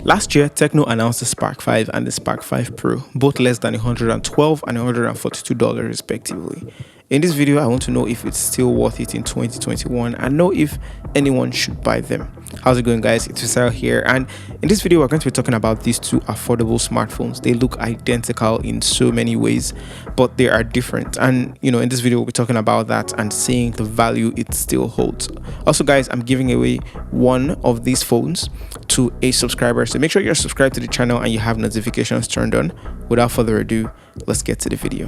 Last year, TECNO announced the Spark 5 and the Spark 5 Pro, both less than $112 and $142 respectively. In this video, I want to know if it's still worth it in 2021 and know if anyone should buy them. How's it going, guys? It's Fisayo here, and in this video we're going to be talking about these two affordable smartphones. They look identical in so many ways, but they are different, and in this video we'll be talking about that and seeing the value it still holds. Also, guys, I'm giving away one of these phones to a subscriber, so make sure you're subscribed to the channel and you have notifications turned on. Without further ado, let's get to the video.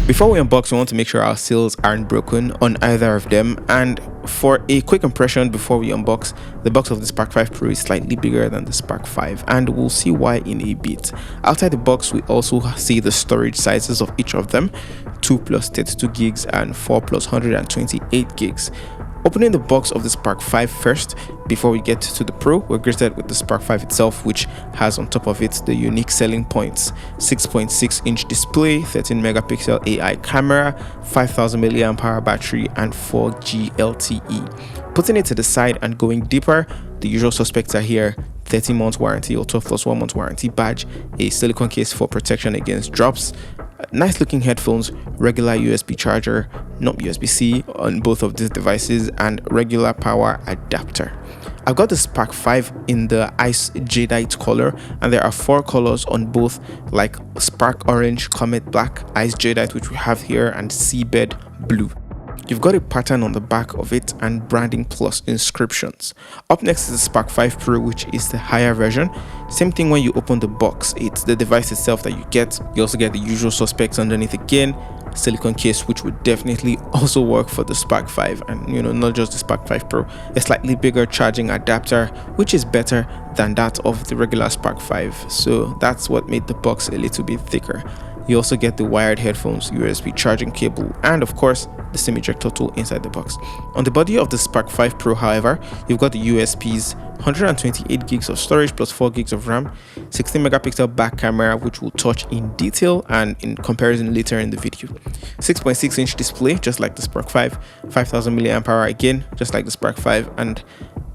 Before we unbox, we want to make sure our seals aren't broken on either of them, and for a quick impression before we unbox, the box of the Spark 5 Pro is slightly bigger than the Spark 5, and we'll see why in a bit. Outside the box, we also see the storage sizes of each of them, 2 plus 32 gigs and 4 plus 128 gigs. Opening the box of the Spark 5 first, before we get to the Pro, we're greeted with the Spark 5 itself, which has on top of it the unique selling points: 6.6-inch display, 13 megapixel AI camera, 5000 mAh battery, and 4G LTE. Putting it to the side and going deeper, the usual suspects are here: 30 months warranty or 12 plus 1 month warranty badge, a silicone case for protection against drops, nice looking headphones, regular USB charger, not USB-C on both of these devices, and regular power adapter. I've got the Spark 5 in the ice jadeite color, and there are 4 colors on both, like Spark orange, comet black, ice jadeite, which we have here, and seabed blue. You've got a pattern on the back of it and branding plus inscriptions. Up next is the Spark 5 Pro, which is the higher version. Same thing when you open the box, it's the device itself that you get. You also get the usual suspects underneath again, silicone case, which would definitely also work for the Spark 5, and not just the Spark 5 Pro, a slightly bigger charging adapter, which is better than that of the regular Spark 5. So that's what made the box a little bit thicker. You also get the wired headphones, USB charging cable, and of course the SIM ejector tool inside the box. On the body of the Spark 5 Pro, however, you've got the USPs: 128 gigs of storage plus 4 gigs of RAM, 16 megapixel back camera, which we'll touch in detail and in comparison later in the video, 6.6-inch display, just like the Spark 5, 5000 mAh again, just like the Spark 5, and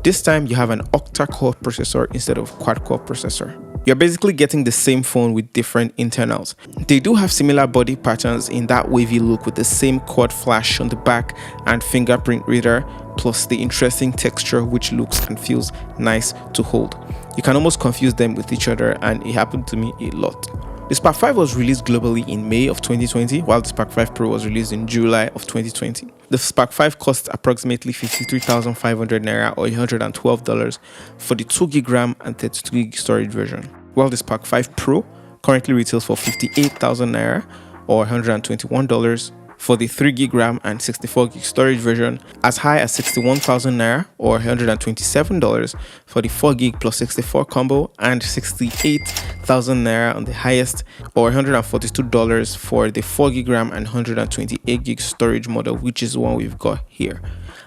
this time you have an octa-core processor instead of quad-core processor. You're basically getting the same phone with different internals. They do have similar body patterns in that wavy look with the same quad flash on the back and fingerprint reader, plus the interesting texture which looks and feels nice to hold. You can almost confuse them with each other, and it happened to me a lot. The Spark 5 was released globally in May of 2020, while the Spark 5 Pro was released in July of 2020. The Spark 5 costs approximately 53,500 naira or $112 for the 2 gig RAM and 32 gig storage version, while the Spark 5 Pro currently retails for 58,000 naira or $121 for the 3 gig RAM and 64 gig storage version, as high as 61,000 naira or $127 for the 4 gig plus 64 combo, and 68,000 naira on the highest or $142 for the 4 gig RAM and 128 gig storage model, which is the one we've got here.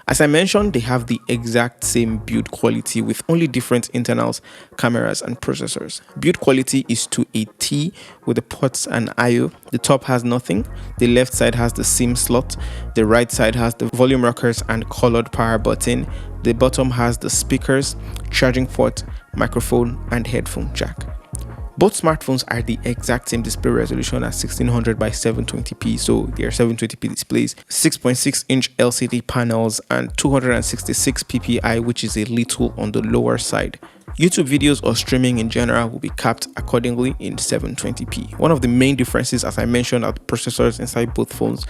As I mentioned, they have the exact same build quality with only different internals, cameras, and processors. Build quality is to a T with the ports and I/O. The top has nothing, the left side has the SIM slot, the right side has the volume rockers and colored power button, the bottom has the speakers, charging port, microphone, and headphone jack. Both smartphones are the exact same display resolution as 1600 by 720p, so they are 720p displays, 6.6-inch LCD panels, and 266 ppi, which is a little on the lower side. YouTube videos or streaming in general will be capped accordingly in 720p. One of the main differences, as I mentioned, are the processors inside both phones.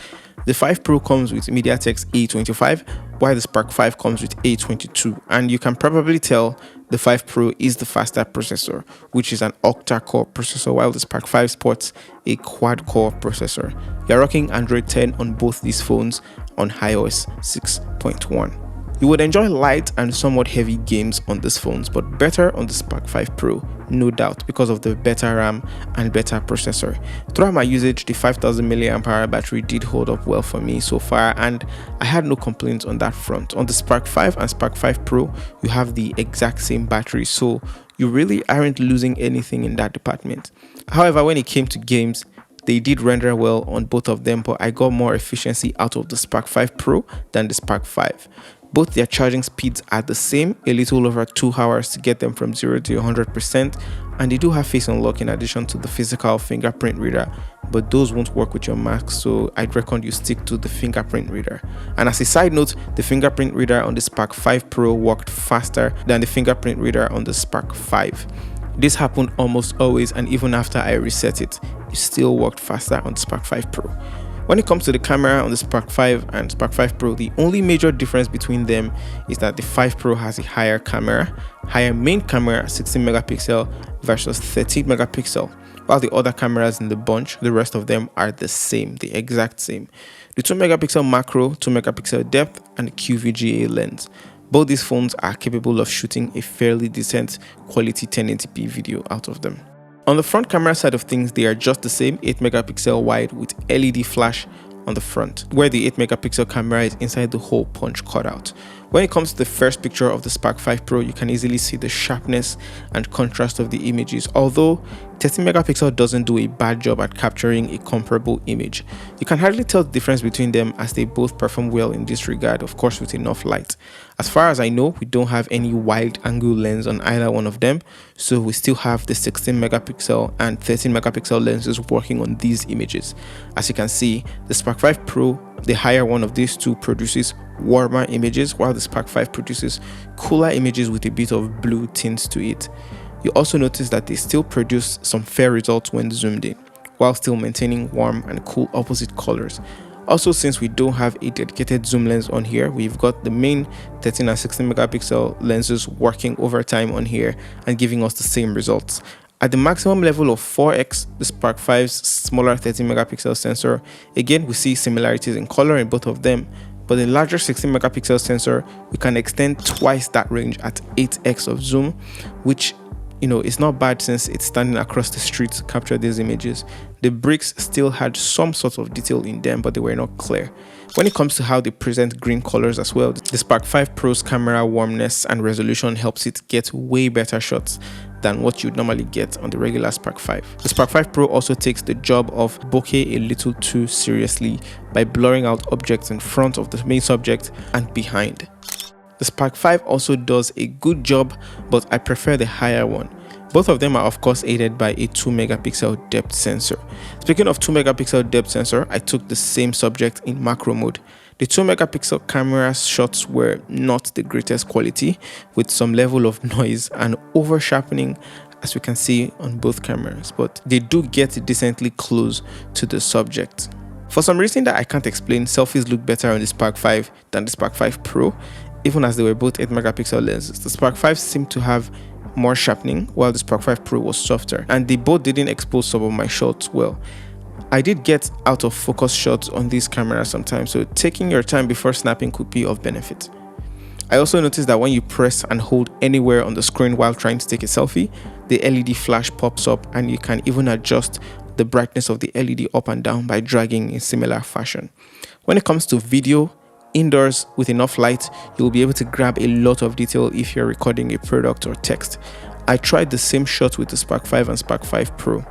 The 5 Pro comes with MediaTek's A25, while the Spark 5 comes with A22, and you can probably tell the 5 Pro is the faster processor, which is an octa-core processor, while the Spark 5 sports a quad-core processor. You're rocking Android 10 on both these phones on iOS 6.1. You would enjoy light and somewhat heavy games on these phones, but better on the Spark 5 Pro, no doubt, because of the better RAM and better processor. Throughout my usage, the 5000 mAh battery did hold up well for me so far, and I had no complaints on that front. On the Spark 5 and Spark 5 Pro, you have the exact same battery, so you really aren't losing anything in that department. However, when it came to games, they did render well on both of them, but I got more efficiency out of the Spark 5 Pro than the Spark 5. Both their charging speeds are the same, a little over 2 hours to get them from 0 to 100%, and they do have face unlock in addition to the physical fingerprint reader, but those won't work with your Mac, so I'd recommend you stick to the fingerprint reader. And as a side note, the fingerprint reader on the Spark 5 Pro worked faster than the fingerprint reader on the Spark 5. This happened almost always, and even after I reset it, it still worked faster on the Spark 5 Pro. When it comes to the camera on the Spark 5 and Spark 5 Pro, the only major difference between them is that the 5 Pro has a higher main camera, 16 megapixel versus 13 megapixel, while the other cameras in the bunch, the rest of them are the same, the exact same. The 2 megapixel macro, 2 megapixel depth, and the QVGA lens. Both these phones are capable of shooting a fairly decent quality 1080p video out of them. On the front camera side of things, they are just the same, 8 megapixel wide with LED flash on the front, where the 8 megapixel camera is inside the hole punch cutout. When it comes to the first picture of the Spark 5 Pro, you can easily see the sharpness and contrast of the images, although 13 megapixel doesn't do a bad job at capturing a comparable image. You can hardly tell the difference between them as they both perform well in this regard, of course with enough light. As far as I know, we don't have any wide angle lens on either one of them, so we still have the 16 megapixel and 13 megapixel lenses working on these images. As you can see, the Spark 5 Pro, the higher one of these two, produces warmer images, while the Spark 5 produces cooler images with a bit of blue tints to it. You also notice that they still produce some fair results when zoomed in, while still maintaining warm and cool opposite colors. Also, since we don't have a dedicated zoom lens on here, we've got the main 13 and 16 megapixel lenses working over time on here and giving us the same results. At the maximum level of 4x, the Spark 5's smaller 13 megapixel sensor, again we see similarities in color in both of them, but the larger 16 megapixel sensor, we can extend twice that range at 8x of zoom, which it's not bad since it's standing across the street to capture these images. The bricks still had some sort of detail in them, but they were not clear. When it comes to how they present green colors as well, the Spark 5 Pro's camera warmness and resolution helps it get way better shots than what you'd normally get on the regular Spark 5. The Spark 5 Pro also takes the job of bokeh a little too seriously by blurring out objects in front of the main subject and behind. The Spark 5 also does a good job, but I prefer the higher one. Both of them are of course aided by a 2 megapixel depth sensor. Speaking of 2 megapixel depth sensor, I took the same subject in macro mode. The 2 megapixel camera shots were not the greatest quality, with some level of noise and over sharpening as we can see on both cameras, but they do get decently close to the subject. For some reason that I can't explain, selfies look better on the Spark 5 than the Spark 5 Pro. Even as they were both 8 megapixel lenses, the Spark 5 seemed to have more sharpening while the Spark 5 Pro was softer, and they both didn't expose some of my shots well. I did get out of focus shots on these cameras sometimes, so taking your time before snapping could be of benefit. I also noticed that when you press and hold anywhere on the screen while trying to take a selfie, the LED flash pops up, and you can even adjust the brightness of the LED up and down by dragging in similar fashion. When it comes to video, indoors with enough light, you'll be able to grab a lot of detail if you're recording a product or text. I tried the same shot with the Spark 5 and Spark 5 Pro.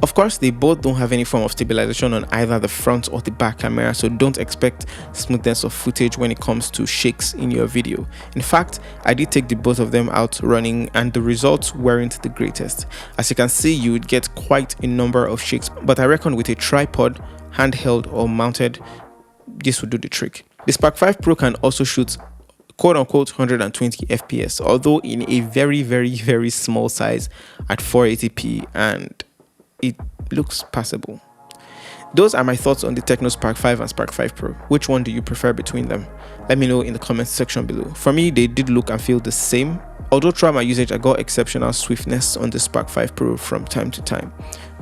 Of course, they both don't have any form of stabilization on either the front or the back camera, so don't expect smoothness of footage when it comes to shakes in your video. In fact, I did take the both of them out running and the results weren't the greatest. As you can see, you would get quite a number of shakes, but I reckon with a tripod, handheld or mounted, this would do the trick. The Spark 5 Pro can also shoot quote-unquote 120 FPS, although in a very small size at 480p, and it looks passable. Those are my thoughts on the TECNO Spark 5 and Spark 5 Pro. Which one do you prefer between them? Let me know in the comments section below. For me, they did look and feel the same. Although throughout my usage, I got exceptional swiftness on the Spark 5 Pro from time to time.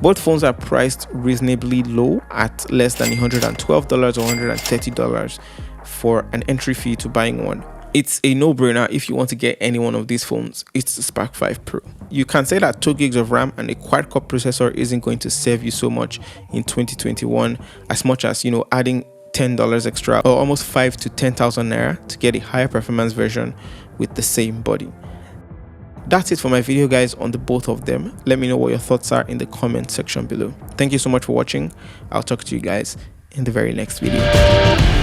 Both phones are priced reasonably low at less than $112 or $130 for an entry fee to buying one. It's a no-brainer if you want to get any one of these phones. It's the Spark 5 Pro. You can say that 2 gigs of RAM and a quad-core processor isn't going to save you so much in 2021 as much as, adding $10 extra or almost 5 to 10,000 naira to get a higher performance version with the same body. That's it for my video, guys, on the both of them. Let me know what your thoughts are in the comment section below. Thank you so much for watching. I'll talk to you guys in the very next video.